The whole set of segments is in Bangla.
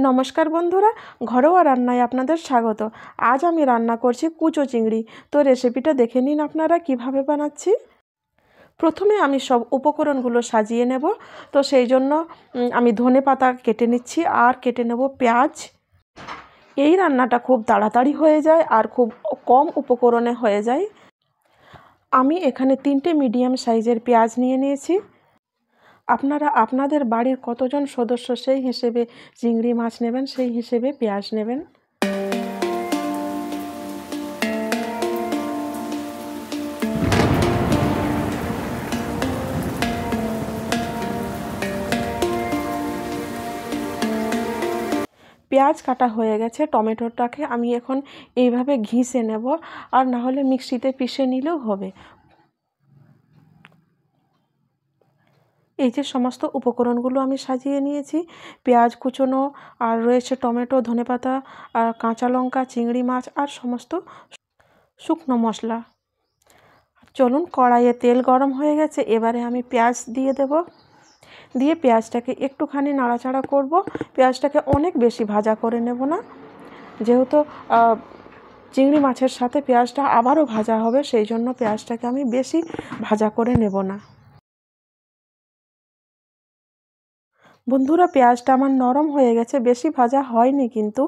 নমস্কার বন্ধুরা, ঘরোয়া রান্নায় আপনাদের স্বাগত। আজ আমি রান্না করছি কুচো চিংড়ি। তো রেসিপিটা দেখে নিন আপনারা কিভাবে বানাচ্ছি। প্রথমে আমি সব উপকরণগুলো সাজিয়ে নেব। তো সেই জন্য আমি ধনেপাতা কেটে নিচ্ছি আর কেটে নেব পেঁয়াজ। এই রান্নাটা খুব তাড়াতাড়ি হয়ে যায় আর খুব কম উপকরণে হয়ে যায়। আমি এখানে 3টে মিডিয়াম সাইজের পেঁয়াজ নিয়ে নিয়েছি। আপনারা আপনাদের বাড়ির কতজন সদস্য সেই হিসেবে চিংড়ি মাছ নেবেন, সেই হিসেবে পেঁয়াজ নেবেন। পেঁয়াজ কাটা হয়ে গেছে। টমেটোটাকে আমি এখন এইভাবে ঘিষে নেব, আর না হলে মিক্সিতে পিষে নিলেও হবে। এই যে সমস্ত উপকরণগুলো আমি সাজিয়ে নিয়েছি, পেঁয়াজ কুচোনো, আর রয়েছে টমেটো, ধনেপাতা, আর কাঁচা লঙ্কা, চিংড়ি মাছ আর সমস্ত শুকনো মশলা। চলুন, কড়াইয়ে তেল গরম হয়ে গেছে, এবারে আমি পেঁয়াজ দিয়ে দেব। দিয়ে পেঁয়াজটাকে একটুখানি নাড়াচাড়া করব। পেঁয়াজটাকে অনেক বেশি ভাজা করে নেব না, যেহেতু চিংড়ি মাছের সাথে পেঁয়াজটা আবারও ভাজা হবে, সেই জন্য পেঁয়াজটাকে আমি বেশি ভাজা করে নেব না। বন্ধুরা, পেঁয়াজটা আমার নরম হয়ে গেছে, বেশি ভাজা হয়নি কিন্তু।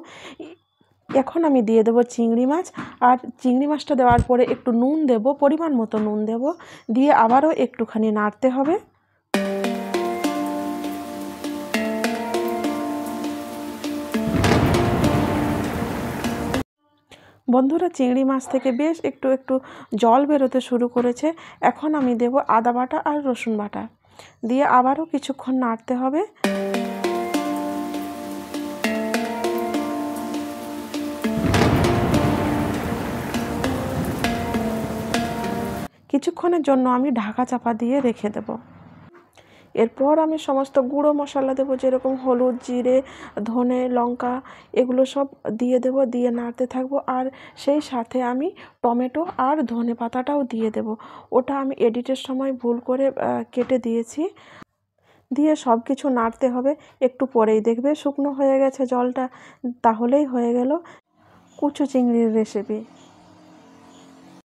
এখন আমি দিয়ে দেবো চিংড়ি মাছ, আর চিংড়ি মাছটা দেওয়ার পরে একটু নুন দেব, পরিমাণ মতো নুন দেব, দিয়ে আবারও একটুখানি নাড়তে হবে। বন্ধুরা, চিংড়ি মাছ থেকে বেশ একটু একটু জল বেরোতে শুরু করেছে। এখন আমি দেব আদা বাটা আর রসুন বাটা, দিয়ে আবারও কিছুক্ষণ নাড়তে হবে। কিছুক্ষণের জন্য আমি ঢাকা চাপা দিয়ে রেখে দেব। এরপর আমি সমস্ত গুঁড়ো মশলা দেবো, যেরকম হলুদ, জিরে, ধনে, লঙ্কা, এগুলো সব দিয়ে দেব, দিয়ে নাড়তে থাকবো। আর সেই সাথে আমি টমেটো আর ধনে পাতাটাও দিয়ে দেব। ওটা আমি এডিটের সময় ভুল করে কেটে দিয়েছি। দিয়ে সব কিছু নাড়তে হবে। একটু পরেই দেখবে শুকনো হয়ে গেছে জলটা, তাহলেই হয়ে গেল কুচো চিংড়ির রেসিপি।